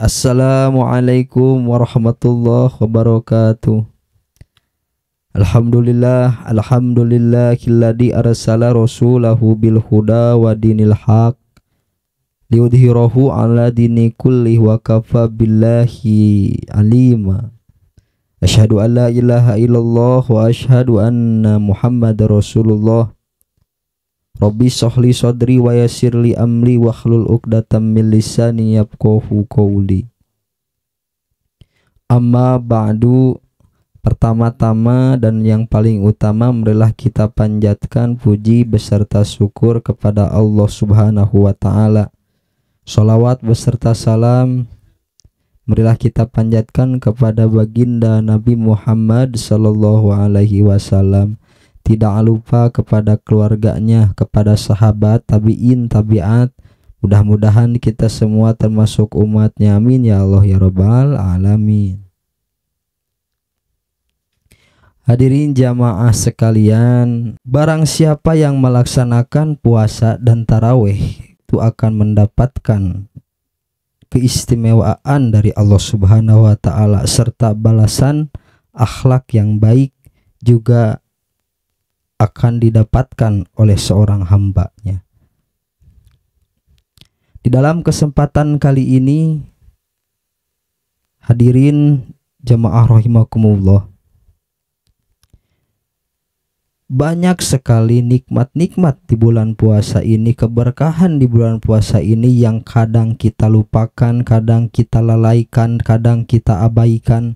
Assalamualaikum warahmatullahi wabarakatuh. Alhamdulillahilladzi arsala rasulahu bil huda wa dinil haq liyudhhirahu ala dini kulli wa kafa billahi alima. Asyhadu an la ilaha illallah wa asyhadu anna Muhammadar Rasulullah. Rabbi shrahli sadri wa yassirli amri wahlul 'uqdatam min lisani yafqahu qawli. Amma ba'du, pertama-tama dan yang paling utama marilah kita panjatkan puji beserta syukur kepada Allah Subhanahu wa taala. Shalawat beserta salam marilah kita panjatkan kepada baginda Nabi Muhammad sallallahu alaihi wasallam. Tidak lupa kepada keluarganya, kepada sahabat, tabi'in, tabi'at. Mudah-mudahan kita semua termasuk umatnya. Amin ya Allah ya Rabbal alamin. Hadirin jamaah sekalian, barang siapa yang melaksanakan puasa dan tarawih itu akan mendapatkan keistimewaan dari Allah Subhanahu wa taala serta balasan akhlak yang baik juga akan didapatkan oleh seorang hambanya. Di dalam kesempatan kali ini, hadirin jamaah rahimakumullah, banyak sekali nikmat-nikmat di bulan puasa ini, keberkahan di bulan puasa ini yang kadang kita lupakan, kadang kita lalaikan, kadang kita abaikan.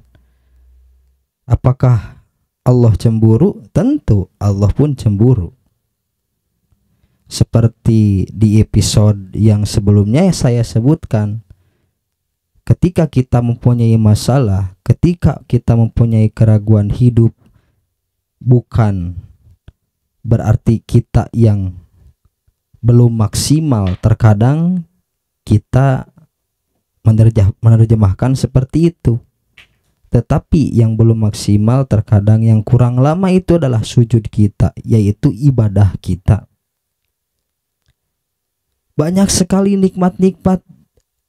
Apakah Allah cemburu? Tentu Allah pun cemburu. Seperti di episode yang sebelumnya saya sebutkan, ketika kita mempunyai masalah, ketika kita mempunyai keraguan hidup, bukan berarti kita yang belum maksimal. Terkadang kita menerjemahkan seperti itu. Tetapi yang belum maksimal, terkadang yang kurang lama itu adalah sujud kita, yaitu ibadah kita. Banyak sekali nikmat-nikmat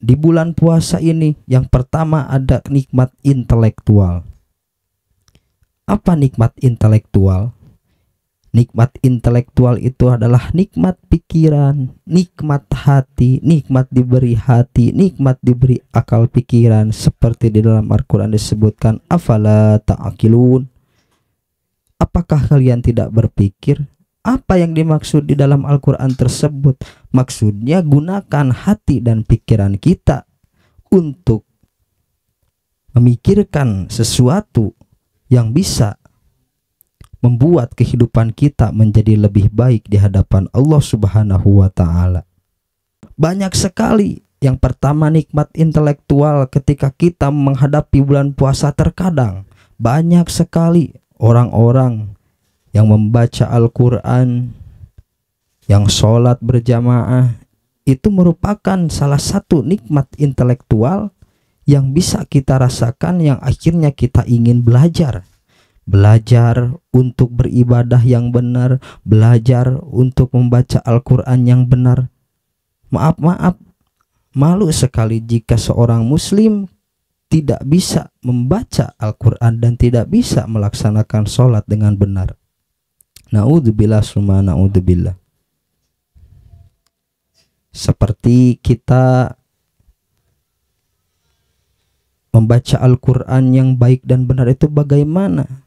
di bulan puasa ini. Yang pertama ada nikmat intelektual. Apa nikmat intelektual? Nikmat intelektual itu adalah nikmat pikiran, nikmat hati, nikmat diberi hati, nikmat diberi akal pikiran. Seperti di dalam Al-Quran disebutkan, afala ta'qilun. Apakah kalian tidak berpikir? Apa yang dimaksud di dalam Al-Quran tersebut? Maksudnya gunakan hati dan pikiran kita untuk memikirkan sesuatu yang bisa membuat kehidupan kita menjadi lebih baik di hadapan Allah Subhanahu wa taala. Banyak sekali. Yang pertama nikmat intelektual ketika kita menghadapi bulan puasa. Terkadang banyak sekali orang-orang yang membaca Al-Quran, yang sholat berjamaah, itu merupakan salah satu nikmat intelektual yang bisa kita rasakan, yang akhirnya kita ingin belajar untuk beribadah yang benar, belajar untuk membaca Al-Quran yang benar. Maaf, malu sekali jika seorang muslim tidak bisa membaca Al-Quran dan tidak bisa melaksanakan sholat dengan benar. Na'udzubillah summa na'udzubillah. Seperti kita membaca Al-Quran yang baik dan benar itu bagaimana?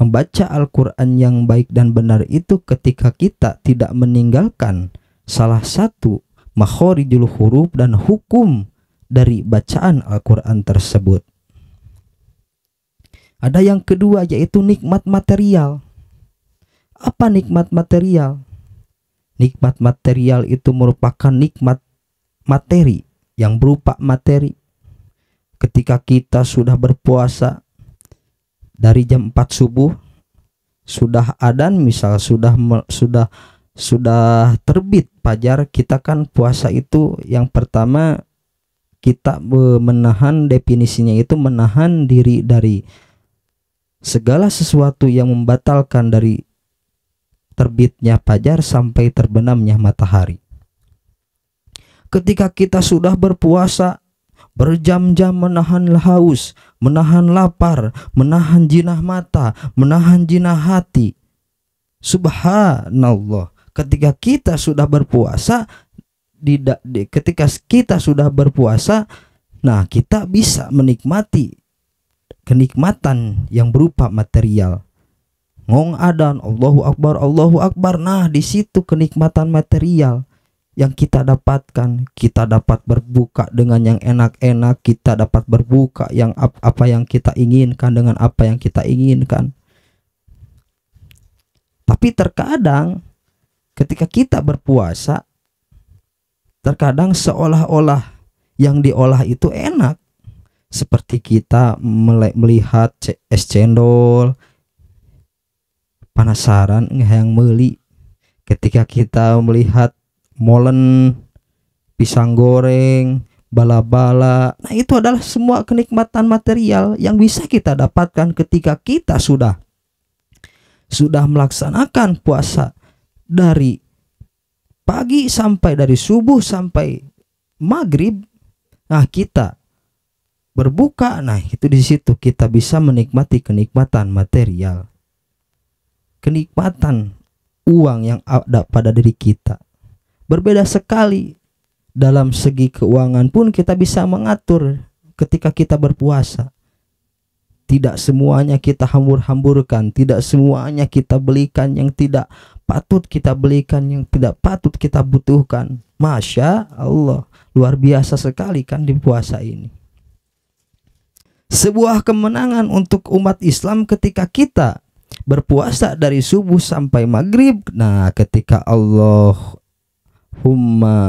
Membaca Al-Quran yang baik dan benar itu ketika kita tidak meninggalkan salah satu makhorijul huruf dan hukum dari bacaan Al-Quran tersebut. Ada yang kedua, yaitu nikmat material. Apa nikmat material? Nikmat material itu merupakan nikmat materi yang berupa materi. Ketika kita sudah berpuasa dari jam 4 subuh, sudah adzan, misal sudah terbit fajar, kita kan puasa itu yang pertama kita menahan, definisinya itu menahan diri dari segala sesuatu yang membatalkan dari terbitnya fajar sampai terbenamnya matahari. Ketika kita sudah berpuasa, berjam-jam menahan haus, menahan lapar, menahan jinah mata, menahan jinah hati. Subhanallah, ketika kita sudah berpuasa, ketika kita sudah berpuasa, nah kita bisa menikmati kenikmatan yang berupa material. Ngong adan, Allahu Akbar, Allahu Akbar. Nah, di situ kenikmatan material yang kita dapatkan. Kita dapat berbuka dengan yang enak-enak, kita dapat berbuka yang apa yang kita inginkan dengan apa yang kita inginkan. Tapi terkadang ketika kita berpuasa, terkadang seolah-olah yang diolah itu enak. Seperti kita melihat es cendol, penasaran yang beli. Ketika kita melihat molen, pisang goreng, bala-bala, nah itu adalah semua kenikmatan material yang bisa kita dapatkan ketika kita sudah melaksanakan puasa dari pagi sampai dari subuh sampai maghrib. Nah, kita berbuka, nah itu di situ kita bisa menikmati kenikmatan material, kenikmatan uang yang ada pada diri kita. Berbeda sekali dalam segi keuangan pun kita bisa mengatur ketika kita berpuasa. Tidak semuanya kita hambur-hamburkan, tidak semuanya kita belikan yang tidak patut kita belikan, yang tidak patut kita butuhkan. Masya Allah, luar biasa sekali kan di puasa ini. Sebuah kemenangan untuk umat Islam ketika kita berpuasa dari subuh sampai maghrib. Nah, ketika Allahumma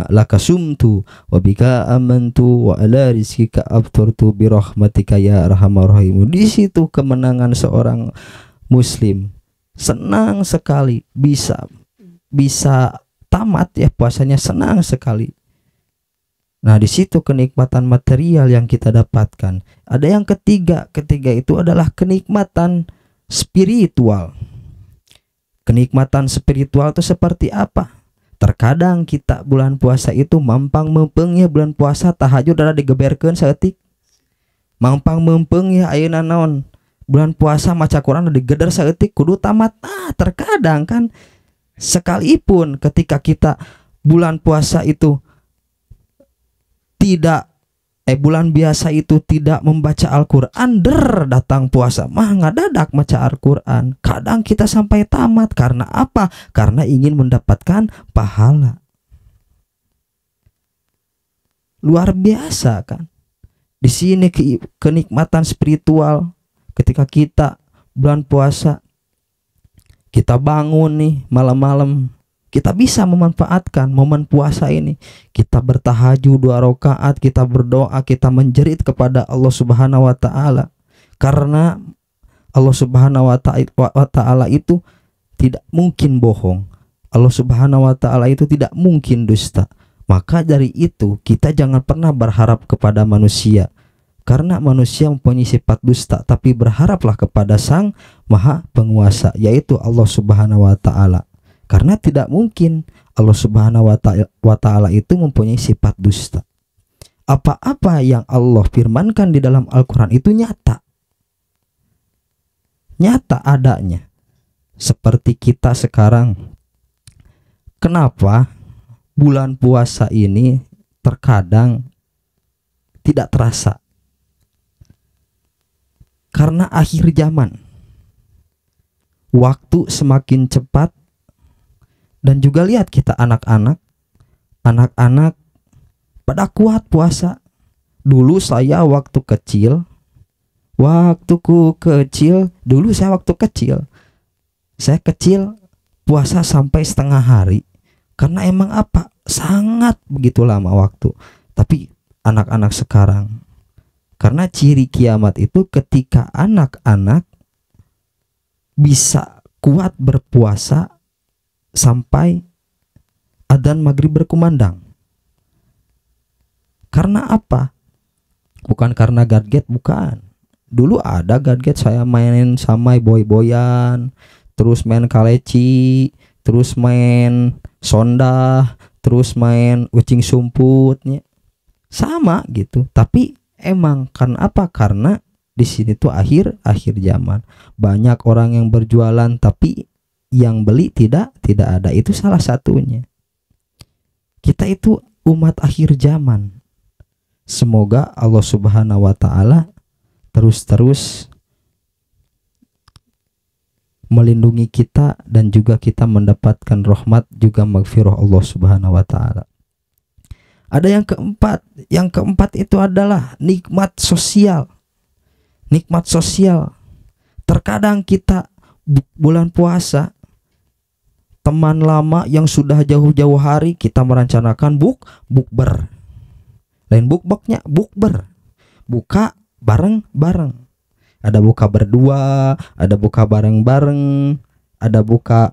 lakasumtu wa bika amantu wa ala rizkika abturtu birahmatika ya arhamar rahim. Di situ kemenangan seorang muslim. Senang sekali bisa tamat ya puasanya, senang sekali. Nah, di situ kenikmatan material yang kita dapatkan. Ada yang ketiga itu adalah kenikmatan spiritual. Kenikmatan spiritual itu seperti apa? Terkadang kita bulan puasa itu mampang mempeng ya, bulan puasa tahajud ada digeberkeun saeutik. Mampang mempeng ya ayeuna naon? Bulan puasa maca Quran ada digeder saeutik kudu tamat. Ah, terkadang kan sekalipun ketika kita bulan puasa itu bulan biasa itu tidak membaca Al-Quran, datang puasa mah ngadadak maca Al-Quran. Kadang kita sampai tamat. Karena apa? Karena ingin mendapatkan pahala. Luar biasa kan? Di sini kenikmatan spiritual ketika kita bulan puasa, kita bangun nih malam-malam, kita bisa memanfaatkan momen puasa ini. Kita bertahajud 2 rakaat, kita berdoa, kita menjerit kepada Allah Subhanahu wa taala. Karena Allah Subhanahu wa taala itu tidak mungkin bohong. Allah Subhanahu wa taala itu tidak mungkin dusta. Maka dari itu kita jangan pernah berharap kepada manusia, karena manusia mempunyai sifat dusta. Tapi berharaplah kepada Sang Maha Penguasa, yaitu Allah Subhanahu wa taala. Karena tidak mungkin Allah Subhanahu wa taala itu mempunyai sifat dusta. Apa-apa yang Allah firmankan di dalam Al-Quran itu nyata adanya. Seperti kita sekarang, kenapa bulan puasa ini terkadang tidak terasa? Karena akhir zaman, waktu semakin cepat. Dan juga lihat kita anak-anak pada kuat puasa. Dulu saya waktu kecil, saya kecil puasa sampai setengah hari. Karena emang apa? Sangat begitu lama waktu. Tapi anak-anak sekarang, karena ciri kiamat itu ketika anak-anak bisa kuat berpuasa sampai adzan maghrib berkumandang. Karena apa? Bukan karena gadget, bukan. Dulu ada gadget, saya main sama boy-boyan, terus main kaleci, terus main sonda, terus main ucing sumputnya. sama gitu. Tapi emang karena apa? Karena di sini tuh akhir zaman. Banyak orang yang berjualan tapi yang beli tidak ada. Itu salah satunya. Kita itu umat akhir zaman. Semoga Allah Subhanahu wa taala terus melindungi kita dan juga kita mendapatkan rahmat juga maghfirah Allah Subhanahu wa taala. Ada yang keempat. Yang keempat itu adalah nikmat sosial. Nikmat sosial. Terkadang kita bulan puasa, teman lama yang sudah jauh-jauh hari kita merencanakan bukber. Lain bukbaknya bukber. Buka bareng-bareng. Ada buka berdua, ada buka bareng-bareng, ada buka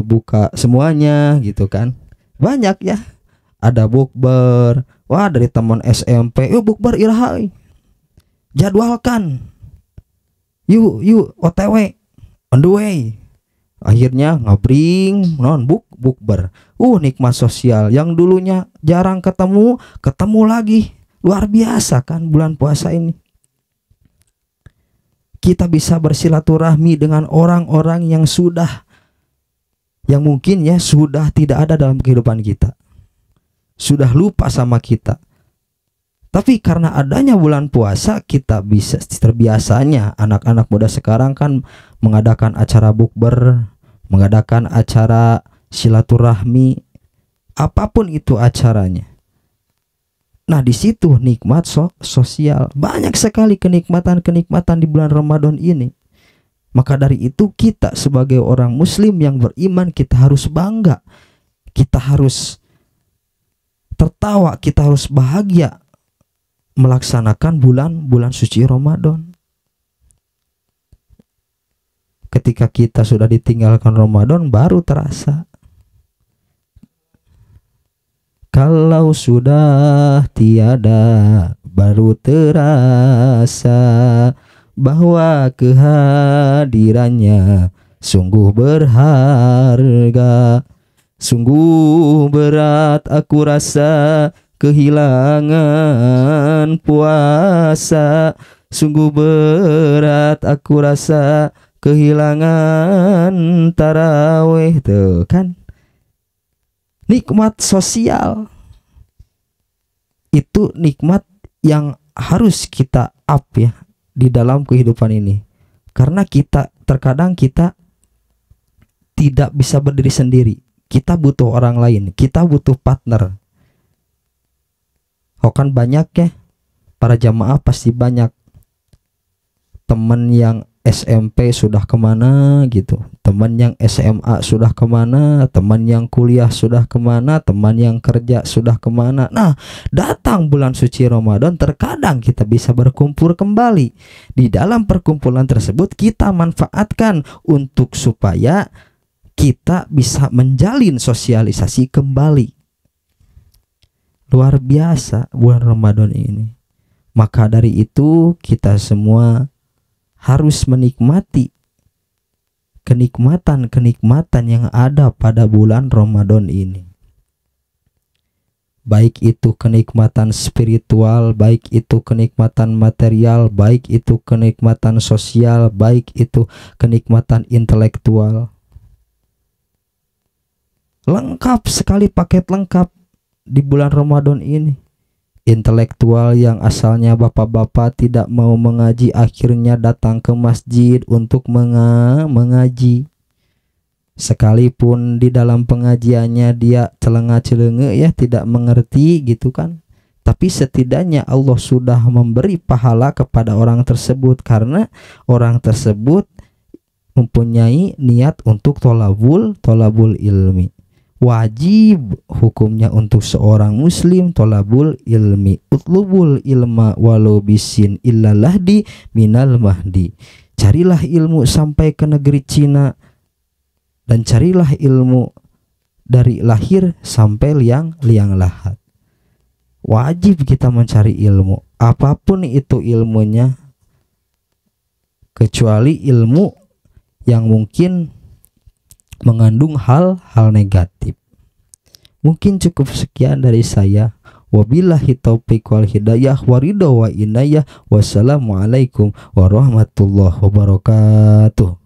buka semuanya gitu kan. Banyak ya. Ada bukber. Wah, dari teman SMP, yuk bukber ilahai. Jadwalkan. Yuk OTW on the way. Akhirnya ngabring non bukber. Nikmat sosial. Yang dulunya jarang ketemu lagi. Luar biasa kan bulan puasa ini. Kita bisa bersilaturahmi dengan orang-orang yang mungkin ya sudah tidak ada dalam kehidupan kita. Sudah lupa sama kita. Tapi karena adanya bulan puasa, kita bisa terbiasanya. Anak-anak muda sekarang kan mengadakan acara bukber, mengadakan acara silaturahmi, apapun itu acaranya. Nah, di situ nikmat sosial. Banyak sekali kenikmatan-kenikmatan di bulan Ramadan ini. Maka dari itu kita sebagai orang muslim yang beriman, kita harus bangga. Kita harus tertawa, kita harus bahagia melaksanakan bulan suci Ramadan. Ketika kita sudah ditinggalkan Ramadan baru terasa. Kalau sudah tiada baru terasa bahwa kehadirannya sungguh berharga. Sungguh berat aku rasa kehilangan puasa. Sungguh berat aku rasa kehilangan tarawih. Tuh kan, nikmat sosial itu nikmat yang harus kita up ya di dalam kehidupan ini. Karena terkadang kita tidak bisa berdiri sendiri. Kita butuh orang lain, kita butuh partner. Kan banyak ya, para jamaah pasti banyak teman yang SMP sudah kemana gitu, teman yang SMA sudah kemana, teman yang kuliah sudah kemana, teman yang kerja sudah kemana. Nah, datang bulan suci Ramadan, terkadang kita bisa berkumpul kembali. Di dalam perkumpulan tersebut kita manfaatkan untuk supaya kita bisa menjalin sosialisasi kembali. Luar biasa bulan Ramadan ini. Maka dari itu kita semua harus menikmati kenikmatan yang ada pada bulan Ramadan ini. Baik itu kenikmatan spiritual, baik itu kenikmatan material, baik itu kenikmatan sosial, baik itu kenikmatan intelektual. Lengkap sekali, paket lengkap di bulan Ramadan ini. Intelektual yang asalnya bapak-bapak tidak mau mengaji, akhirnya datang ke masjid untuk mengaji. Sekalipun di dalam pengajiannya dia celengah-celenge ya, tidak mengerti gitu kan. Tapi setidaknya Allah sudah memberi pahala kepada orang tersebut, karena orang tersebut mempunyai niat untuk tolabul ilmi. Wajib hukumnya untuk seorang muslim tolabul ilmi. Utlubul ilma walau bisin illalahdi minal mahdi. Carilah ilmu sampai ke negeri Cina, dan carilah ilmu dari lahir sampai liang lahat. Wajib kita mencari ilmu, apapun itu ilmunya, kecuali ilmu yang mungkin mengandung hal-hal negatif. Mungkin cukup sekian dari saya. Wabillahi taufiq wal hidayah waridho wa inayah. Wassalamualaikum warahmatullahi wabarakatuh.